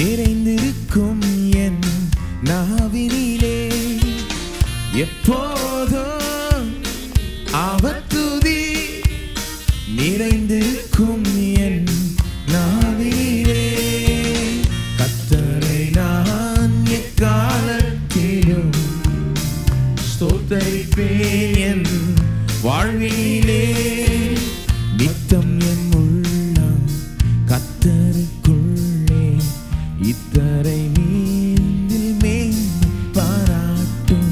நிறைந்திருக்கும் என் நாவினிலே எப்போதும் அவர் துதி நிறைந்திருக்கும் என் நாவினிலே கர்த்தரை நான் எக்காலத்திலும் ஸ்தோத்திரிப்பேன் என் வாழ்வினிலே நித்தம் என் உள்ளம் கர்த்தருக்குள்ளே இத்தரை மீதில் மேன்மை பாராட்டும்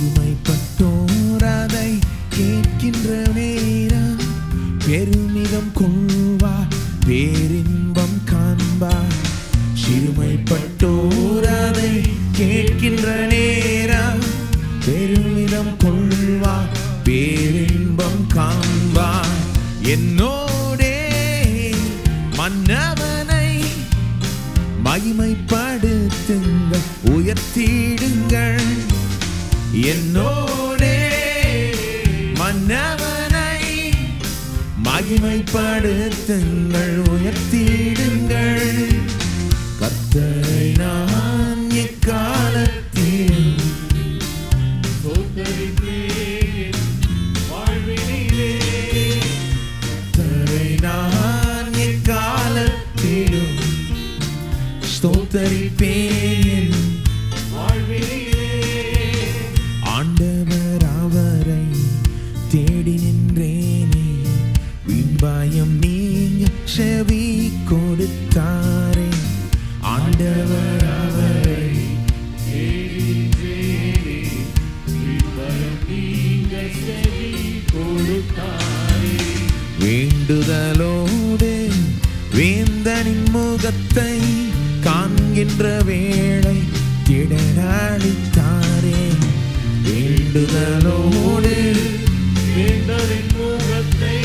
சிறுமைப்பட்டோர் அதை கேட்கின்ற நேரம் பெருமிதம் கொள்வார் பேரின்பம் காண்பார் சிறுமைப்பட்டோர் அதை கேட்கின்ற நேரம் பெருமிதம் கொள்வார் பேரின்பம் காண்பார் என்னோடே மன்னவனை மகிமைப்படுத்துங்கள் உயர்த்திடுங்கள் என்னோடே மன்னவனை மகிமைப்படுத்துங்கள் உயர்த்திடுங்கள் கர்த்தரை நான் எக்காலத்தில் ஸ்தோத்திரிப்பேன் வாழ்வினிலே கர்த்தரை நான் எக்காலத்திலும் ஸ்தோத்திரிப்பேன் வாழ்வினிலே ஆண்டவர் அவரை தேடி நின்றேனே வீண்பாயம் நீங்க செவி கொடுத்தாரே ஆண்டவர் அவரை தேடி நின்றேனே வீண்பாயம் நீங்க செவி கொடுத்தாரே வேண்டுதலோடு வேந்தனின் முகத்தை காண்கின்ற வேளை திடனளித்தாரே வேண்டுதலோடு வேந்தனின் முகத்தை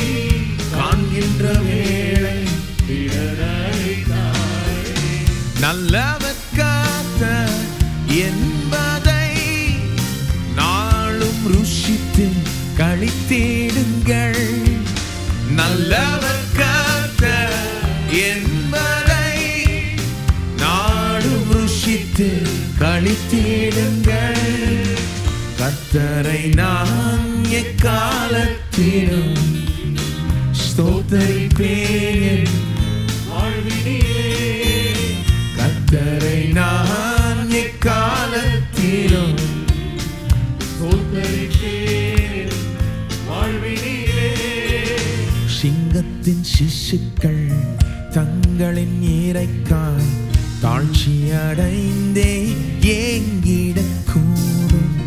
காண்கின்ற வேளை திடனளித்தாரே நல்லவர் கர்த்தர் என்பதை நாளும் ருசித்து களித்திடுங்கள் நல்லவர் கர்த்தர் என்பதை நாளும் ருசித்து களித்திடுங்கள் கர்த்தரை நான் எக்காலத்திலும் ஸ்தோத்திரிப்பேன் வாழ்வினிலே கர்த்தரை நான் எக்காலத்திலும் ஸ்தோத்திரிப்பேன் வாழ்வினிலே சிங்கத்தின் சிசுக்கள் தங்களின் இரைக்காய் தாழ்ச்சி அடைந்தே ஏங்கிடக்கூடும்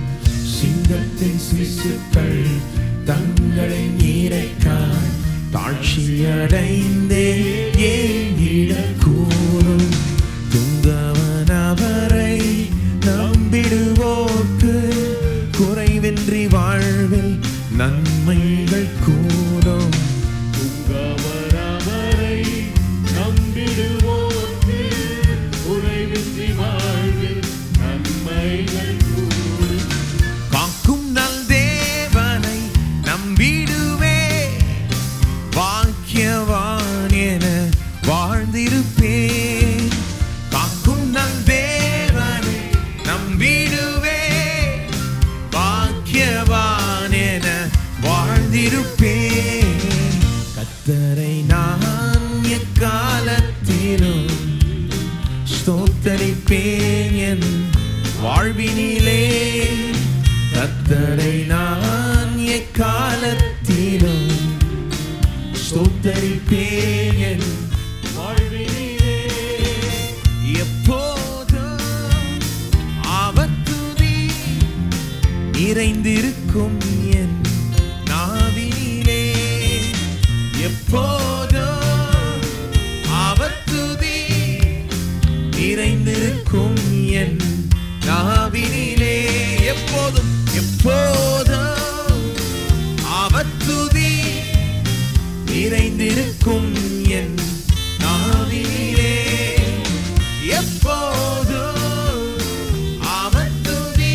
சிங்கத்தின் சிசுக்கள் தங்களின் இரைக்காய் தாழ்ச்சி அடைந்தே ஏங்கிடக்கூடும் துங்கவன் அவரை நம்பிடுவோர்க்கு குறைவின்றி வாழ்வில் நன்மைகள் கூடும் காக்கும் நல் தேவனை நம்பிடுவே வாக்கியவான் என வாழ்ந்திருப்பேன் காக்கும் நல் தேவனை நம்பிடுவே வாக்கியவான் என வாழ்ந்திருப்பேன் கர்த்தரை நான் எக்காலத்திலும் ஸ்தோத்திரிப்பேன் என் வாழ்வினிலே கர்த்தரை நான் எக்காலத்திலும் ஸ்தோத்திரிப்பேன் என் வாழ்வினிலே எப்போதும் அவர் துதி நிறைந்திருக்கும் என் நாவினிலே எப்போதும் அவர் துதி நிறைந்திருக்கும் என் நாவினிலே எப்போதும் எப்போதும் அவர் துதி நிறைந்திருக்கும் என் நாவினிலே எப்போதும் அவர் துதி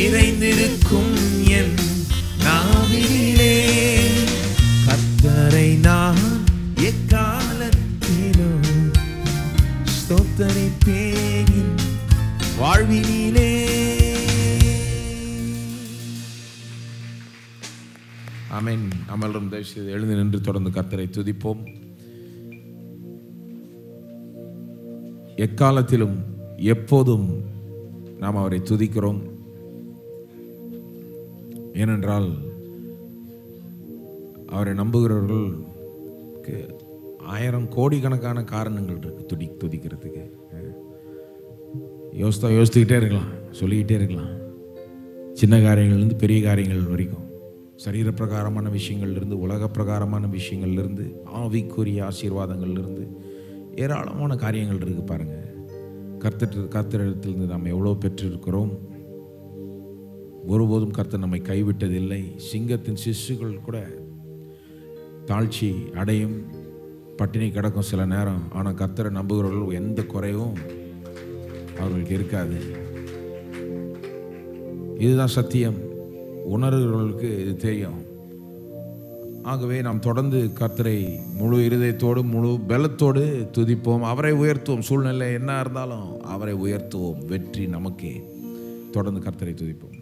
நிறைந்திருக்கும் என் நாவிலே கர்த்தரை நான் எக்காலத்திலும் ஸ்தோத்தரிப்பேன் வாழ்வினிலே. ஆமென். அமலரும் தயவு செய்து எழுந்து நின்று தொடர்ந்து கர்த்தரை துதிப்போம். எக்காலத்திலும் எப்போதும் நாம் அவரை துதிக்கிறோம். ஏனென்றால் அவரை நம்புகிறவர்களுக்கு 1000 கோடிக்கணக்கான காரணங்கள் இருக்கு துதிக்கிறதுக்கு. யோசித்துக்கிட்டே இருக்கலாம், சொல்லிக்கிட்டே இருக்கலாம். சின்ன காரியங்கள்லேருந்து பெரிய காரியங்கள் வரைக்கும், சரீர பிரகாரமான விஷயங்கள்லேருந்து உலக பிரகாரமான விஷயங்கள்லேருந்து ஆவிக்குரிய ஆசீர்வாதங்கள்லேருந்து ஏராளமான காரியங்கள் இருக்குது. பாருங்கள், கர்த்தரிடத்திலிருந்து நாம் எவ்வளோ பெற்றிருக்கிறோம். ஒருபோதும் கர்த்தர் நம்மை கைவிட்டதில்லை. சிங்கத்தின் சிசுகள் கூட தாழ்ச்சி அடையும், பட்டினி கிடக்கும் சில நேரம். ஆனால் கர்த்தரை நம்புகிறவர்கள் எந்த குறைவும் அவர்களுக்கு இருக்காது. இதுதான் சத்தியம். உணர்கிறவர்களுக்கு இது தெரியும். ஆகவே நாம் தொடர்ந்து கர்த்தரை முழு இருதயத்தோடு முழு பலத்தோடு துதிப்போம். அவரை உயர்த்துவோம். சூழ்நிலை என்ன இருந்தாலும் அவரை உயர்த்துவோம். வெற்றி நமக்கே. தொடர்ந்து கர்த்தரை துதிப்போம்.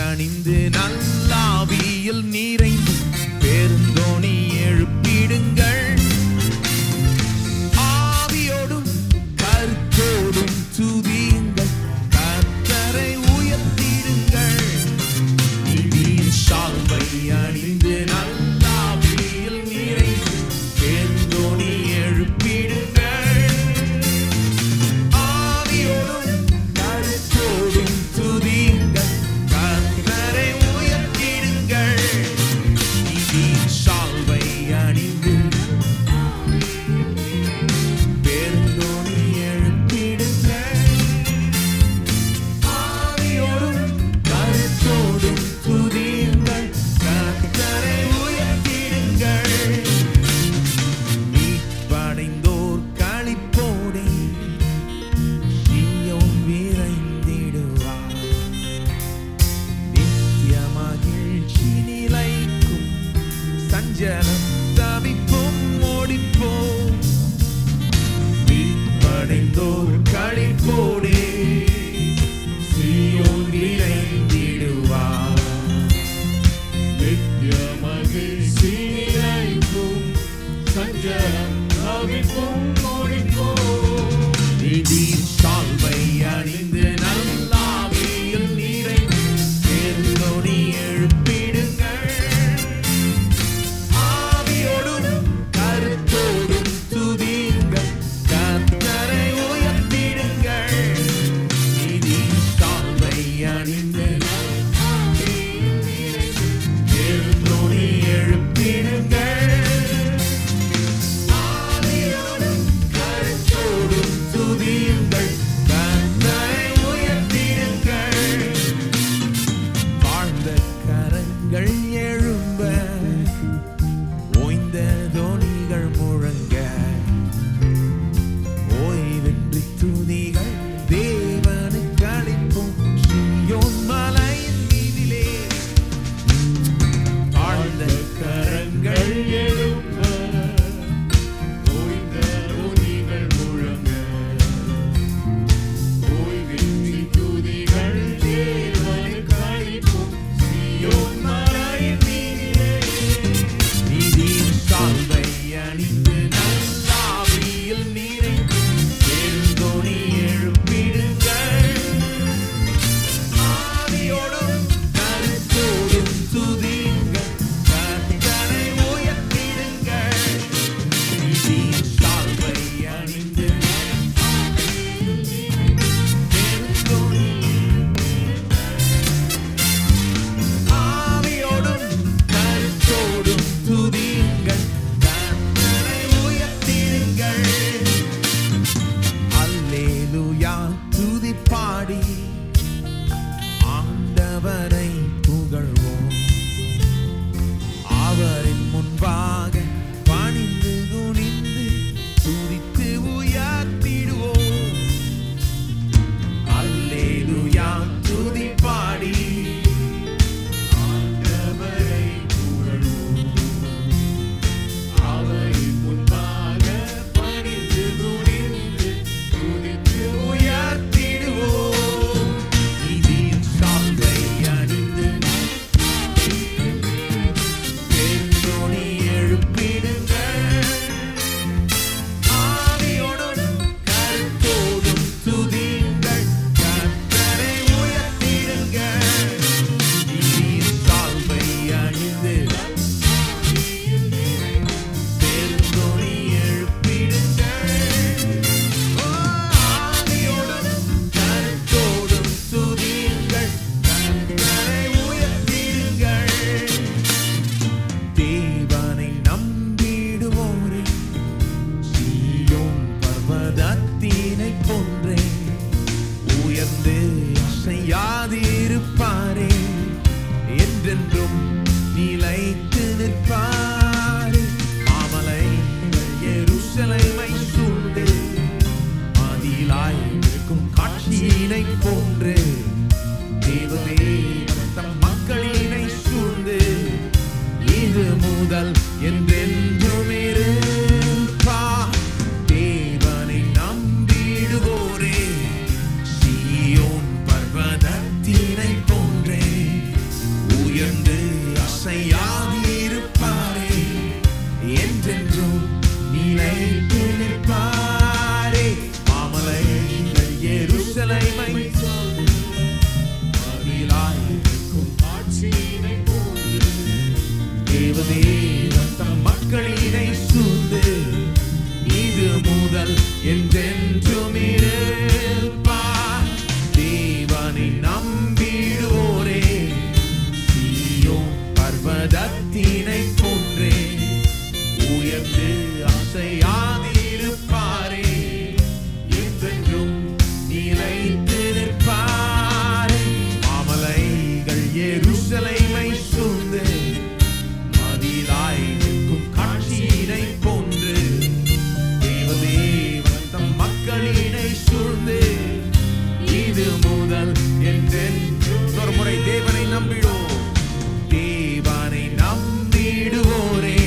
அணிந்து நல்லாவியில் நிறைந்து பெருந்தோணி எழுப்பிடுங்கள். ஆவியோடும் கருத்தோடும் துதியுங்கள், கர்த்தரை உயர்த்திடுங்கள். நீதியின் சால்வை அணிந்து நல்லாவியில் நிறைந்து பெருந்தோணி எழுப்பிடுங்கள். ஆவியோடும் கருத்தோடும் துதியுங்கள், உயர்த்தி பர்வதத்தினை போன்றே உயர்ந்து அசையாதிருப்பாரே, என்றென்றும் நிலைத்து நிற்பாரே. மாமலைகள் எருசலேமை சூழ்ந்து மதிலாய் இருக்கும் காட்சியினை போன்று தேவனே தம் மக்களினை சூழ்ந்து இது முதல் என்றென்றும் இருப்பார். தேவனை நம்பிடுவோரே சீயோன் பர்வதத்தினை போன்றே உயர்ந்து அசையாதிருப்பாரே, என்றென்றும் நிலைத்து நிற்பாரே. மாமலைகள் எருசலேமை தேவதேவன் தம் மக்களினை சூழ்ந்து இது முதல் என்றென்றும் இருப்பார். தேவனை நம்பிடுவோரே சீயோன் பர்வதத்தினை போன்றே உயர்ந்து அசையாதிருப்பாரே, என்றென்றும் நிலைத்து நிற்பாரே. மாமலைகள் எருசலேமை சூழ்ந்து மதிலாய் நிற்கும் காட்சியினை போன்று தேவதேவன் தம் மக்களினை சூழ்ந்து இது முதல் என்றென்றும். ஒரு முறை தேவனை நம்பிடுவோம். தேவனை நம்பிடுவோரே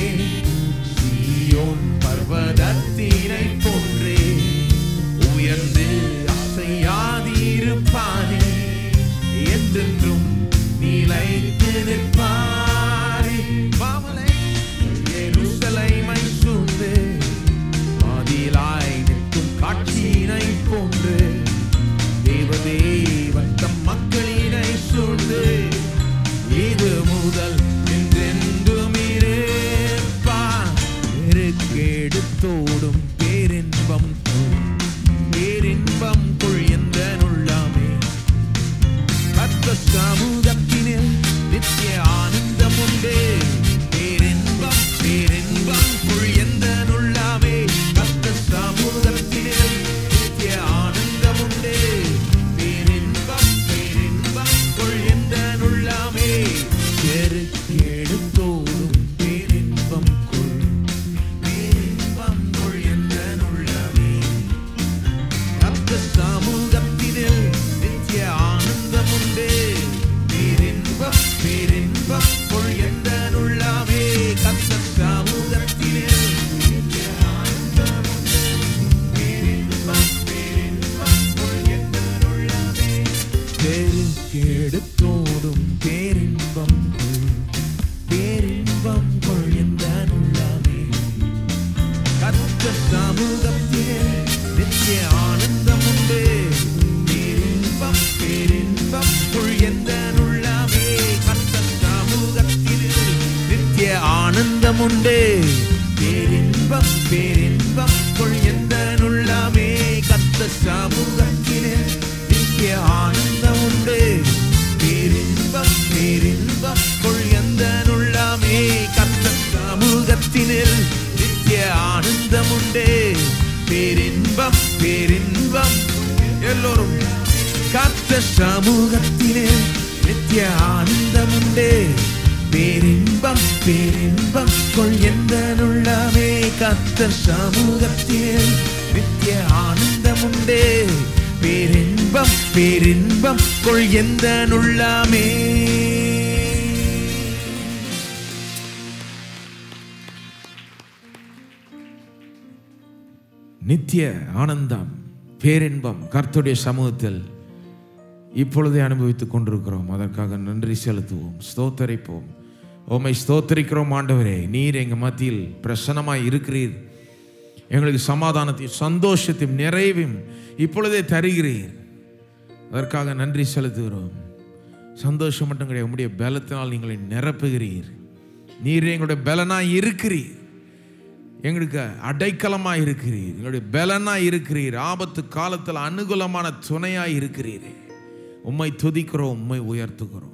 சீயோன் பர்வதத்தினை போன்றே உயர்ந்து அசையாதிருப்பாரே, என்றென்றும் நிலைத்து நிற்பாரே. மாமலைகள் எருசலேமை சூழ்ந்து மதிலாய் நிற்கும் காட்சியினை போன்று தேவதேவன் தம் மக்களினை சூழ்ந்து இது முதல் என்றென்றும் இருப்பார். பெருக்கெடுத்தோடும் பேரின்பம் பேரின்பம் கொள் எந்த நுள்ளாமே, கர்த்தர் சமூகத்தினில் நித்திய ஆனந்தம் உண்டு. பேரின்பம் பேரின்பம் கொள் எந்த நுள்ளாமே, கர்த்தர் சமூகத்தினில் நித்திய ஆனந்தம் உண்டு. பேரின்பம் பேரின்பம் கொள் எந்த நுள்ளாமே, பெருக்கெடுத்தோடும் பேரின்பம் கொள் பேரின்பம் கொள் எந்த நுள்ளாமே, கர்த்தர் சமூகத்தினில் நித்திய ஆனந்தம் உண்டு. பேரின்பம் பேரின்பம் கொள் எந்த நுள்ளாமே, கர்த்தர் சமூகத்தினில் நித்திய ஆனந்தம் உண்டு. பேரின்பம் பேரின்பம் கொள் எந்த நுள்ளாமே, பெருக்கெடுத்தோடும் பேரின்பம் கொள் பேரின்பம் கொள் எந்த நுள்ளாமே, கர்த்தர் சமூகத்தினில் நித்திய ஆனந்தம் உண்டு. பேரின்பம் பேரின்பம் கொள் எந்த நுள்ளாமே, கர்த்தர் சமூகத்தினில் நித்திய ஆனந்தம் உண்டு. பேரின்பம் பேரின்பம் கொள் எந்த நுள்ளாமே, கர்த்தர் சமூகத்தினில் நித்திய ஆனந்தம் உண்டு. பேரின்பம் பேரின்பம் கொள் எந்த நுள்ளாமே, கர்த்தர் சமூகத்தினில் நித்திய ஆனந்தம் உண்டு. பேரின்பம் பேரின்பம் எல்லோரும் கர்த்தர் சமூகத்தினில் நித்திய ஆனந்தம் உண்டு. பேரின்பம் பேரின்பம் கொள் எந்த நுள்ளாமே, கர்த்தர் சமூகத்தினில் நித்திய ஆனந்தம் உண்டு. பேரின்பம் பேரின்பம் கொள் எந்த நுள்ளாமே. நித்திய ஆனந்தம் பேரின்பம் கர்த்தருடைய சமூகத்தில் இப்பொழுதே அனுபவித்துக் கொண்டிருக்கிறோம். அதற்காக நன்றி செலுத்துவோம், ஸ்தோத்தரிப்போம். உம்மை ஸ்தோத்தரிக்கிறோம் ஆண்டவரே. நீர் எங்கள் மத்தியில் பிரசன்னமாய் இருக்கிறீர். எங்களுக்கு சமாதானத்தையும் சந்தோஷத்தையும் நிறைவையும் இப்பொழுதே தருகிறீர். அதற்காக நன்றி செலுத்துகிறோம். சந்தோஷம் மட்டும் கிடையாது, உம்முடைய பலத்தினால் நீங்களை நிரப்புகிறீர். நீர் எங்களுடைய பலனாய் இருக்கிறீர், எங்களுக்கு அடைக்கலமாய் இருக்கிறீர், எங்களுடைய பலனாய் இருக்கிறீர். ஆபத்து காலத்தில் அனுகூலமான துணையாய் இருக்கிறீரே. உம்மை துதிக்கிறோம், உம்மை உயர்த்துகிறோம்.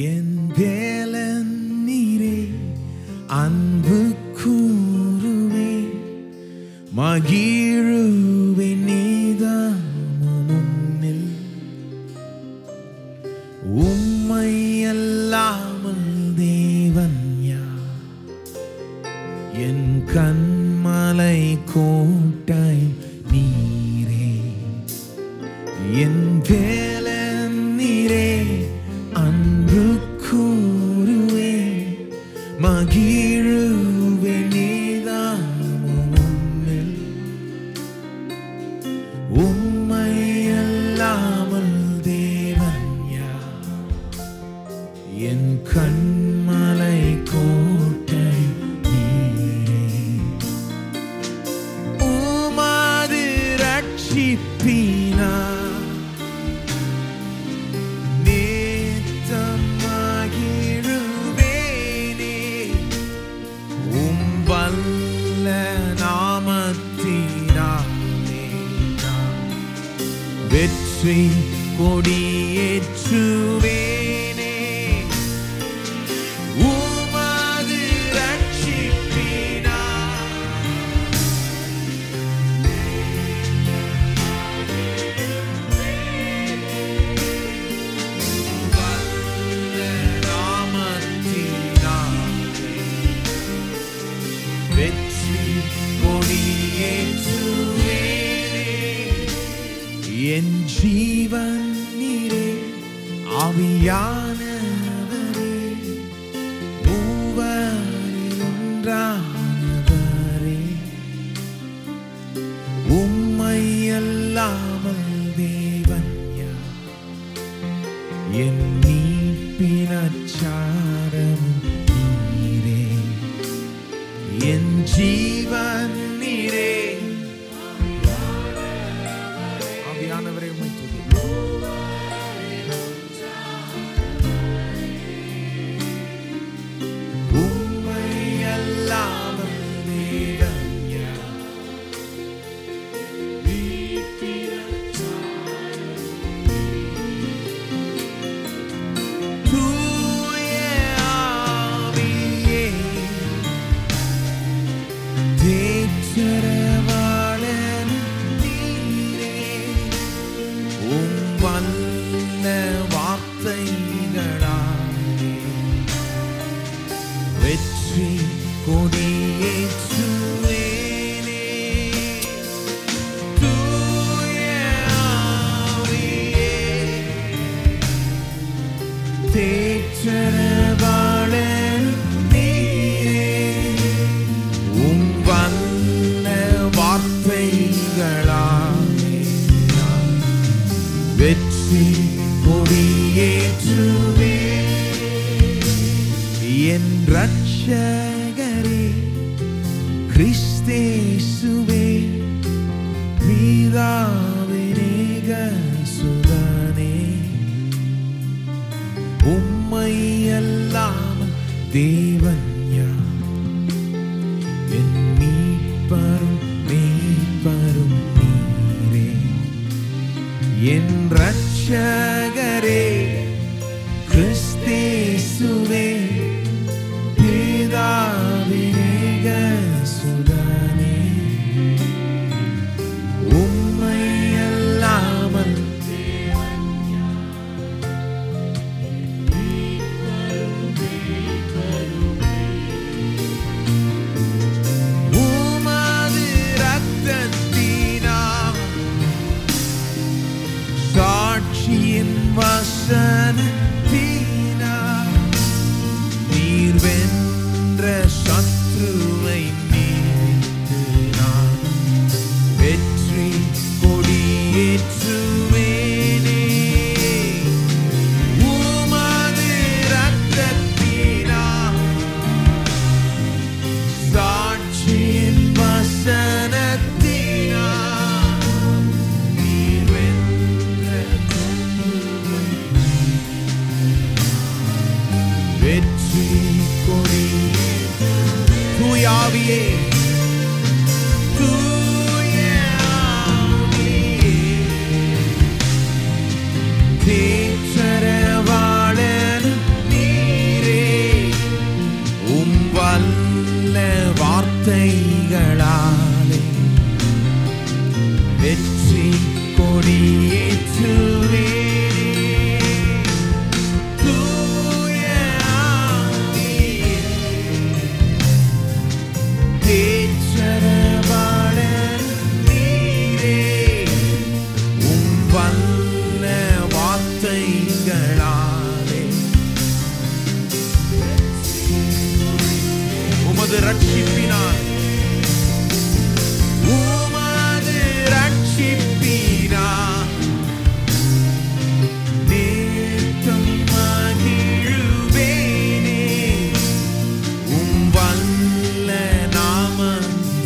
என் வேலன் நீரே, அன்பு கூறுவே, மகிழுவே நீதான் முன்னில். உம்மை அல்லாமல் தேவன் யார்? என் கண்மலை கோட்டை நீரே, என் வேலன் நீரே, அன்பு கூறுவே, மகிழுவே நீதான் முன்னில். உம்மை அல்லாமல் தேவன் யார்? என் கண்மலை கோட்டை நீரே. உமது ரட்சிப்பினார் வெற்றி கொடியேற்றுவேனே. உமது ரட்சிப்பினார் வல்ல நாமத்தினாலே வெற்றி கொடியேற்றுவேனே. என் ஜீவன் நீரே, ஆவியானவரே, மூவரில் ஒன்றானவரே. உம்மை அல்லாமல் தேவன் யார்? என் மீட்பின் அச்சாரமும் நீரே. என் ஜீவன் நீரே, ஆவியானவரே உம்மை துதிக்கிறேன். உம்மை அல்லாமல் தேவன் யார்? தூய ஆவியே, தேற்றரவாளன் நீரே. உம் வல்ல வார்த்தைகளாலே வெற்றி கொடியேற்றுவேனே. தூய ஆவியே, தேற்றரவாளன் நீரே. உம் வல்ல வார்த்தைகளாலே வெற்றி கொடியேற்றுவே. என் ரட்சகரே, கிறிஸ்தேசுவே, பிதாவின் ஏக சுதனே. உம்மை அல்லாமல் தேவன் யார்? என் மீட்பரும் மேய்ப்பரும் நீரே. என் ரட்சகரே, கிறிஸ்தேசுவே, பிதாவின் ஏக சுதனே. உம்மை அல்லாமல் தேவன் யார்? உமது இரத்தத்தினால் சாட்சியின் வசனத்தினால் கிருபைகளாலே உமது ரட்சிப்பினால் நேத்தம் மகிழுவேனே உம் வல்ல நாமத்தினாலே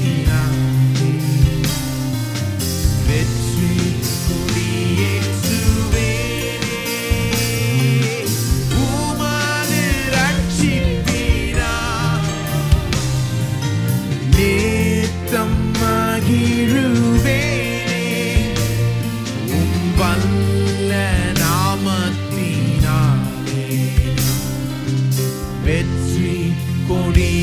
வெற்றி கொடியேற்றுவேனே உமது ரட்சிப்பினால் நேத்தம் மகிழுவேனே உம் வல்ல நாமத்தினாலே வெற்றி கொடியேற்றுவேனே.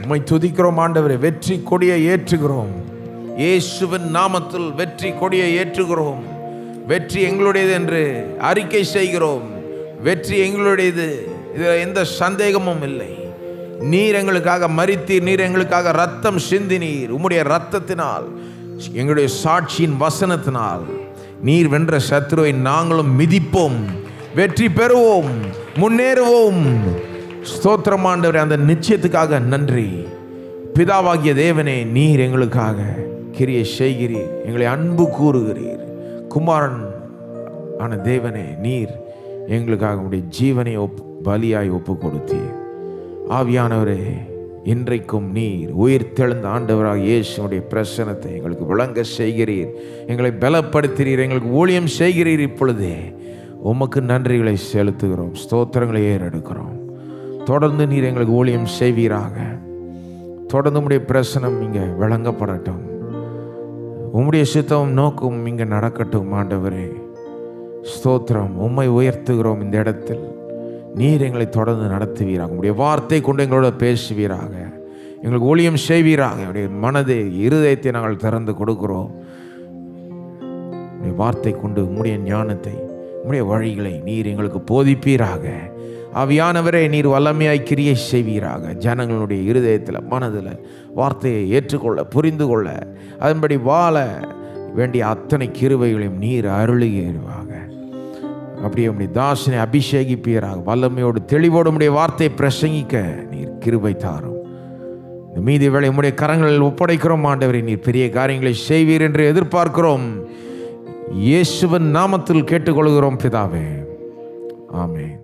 உம்மை துதிக்கிறோம் ஆண்டவரே, வெற்றி கொடியை ஏற்றுகிறோம். இயேசுவின் நாமத்தில் வெற்றி கொடியை ஏற்றுகிறோம். வெற்றி எங்களுடையது என்று அறிக்கை செய்கிறோம். வெற்றி எங்களுடையது, இதில் எந்த சந்தேகமும் இல்லை. நீர் எங்களுக்காக மரித்தீர், நீர் எங்களுக்காக ரத்தம் சிந்தினீர். உம்முடைய ரத்தத்தினால், எங்களுடைய சாட்சியின் வசனத்தினால் நீர் வென்ற சத்துருவை நாங்களும் மிதிப்போம், வெற்றி பெறுவோம், முன்னேறுவோம். ஸ்தோத்திரம் ஆண்டவரே, அந்த நிச்சயத்துக்காக நன்றி. பிதாவாகிய தேவனே, நீர் எங்களுக்காக கிரியை செய்கிறீர், எங்களை அன்பு கூறுகிறீர். குமாரன் ஆன தேவனே, நீர் எங்களுக்காக உடைய ஜீவனை பலியாய் ஒப்பு கொடுத்தீர். ஆவியானவரே, இன்றைக்கும் நீர் உயிர்த்தெழுந்த ஆண்டவராக இயேசுடைய பிரசன்னத்தை எங்களுக்கு விளங்க செய்கிறீர், எங்களை பலப்படுத்துகிறீர், எங்களுக்கு ஊழியம் செய்கிறீர். இப்பொழுதே உமக்கு நன்றிகளை செலுத்துகிறோம், ஸ்தோத்திரங்களை ஏறெடுக்கிறோம். தொடர்ந்து நீர் எங்களுக்கு ஊழியம் செய்வீராக. தொடர்ந்து உம்முடைய பிரசனம் இங்கே விளங்கப்படட்டும், உம்முடைய சித்தம் நோக்கும் இங்கே நடக்கட்டும். ஆண்டவரே ஸ்தோத்திரம், உம்மை உயர்த்துகிறோம். இந்த இடத்தில் நீர் எங்களை தொடர்ந்து நடத்துவீராக. உம்முடைய வார்த்தை கொண்டு எங்களோட பேசுவீராக, எங்களுக்கு ஊழியம் செய்வீராக. என்னுடைய மனதை, இருதயத்தை நாங்கள் திறந்து கொடுக்கிறோம். உம்முடைய வார்த்தை கொண்டு உம்முடைய ஞானத்தை, உம்முடைய வழிகளை நீர் எங்களுக்கு போதிப்பீராக. ஆவியானவரே, நீர் வல்லமையாய் கிரியை செய்வீராக. ஜனங்களுடைய இருதயத்தில், மனதில் வார்த்தையை ஏற்றுக்கொள்ள, புரிந்து கொள்ள, அதன்படி வாழ வேண்டிய அத்தனை கிருபைகளையும் நீர் அருளுவீராக. அப்படியே உம்முடைய தாசனை அபிஷேகிப்பீராக. வல்லமையோடு தெளிவோடு உம்முடைய வார்த்தையை பிரசங்கிக்க நீர் கிருபை தாரும். இந்த மீதி வேளை உம்முடைய கரங்களில் ஒப்படைக்கிறோம் ஆண்டவரே. நீர் பெரிய காரியங்களை செய்வீர் என்று எதிர்பார்க்கிறோம். இயேசுவின் நாமத்தில் கேட்டுக்கொள்கிறோம் பிதாவே, ஆமென்.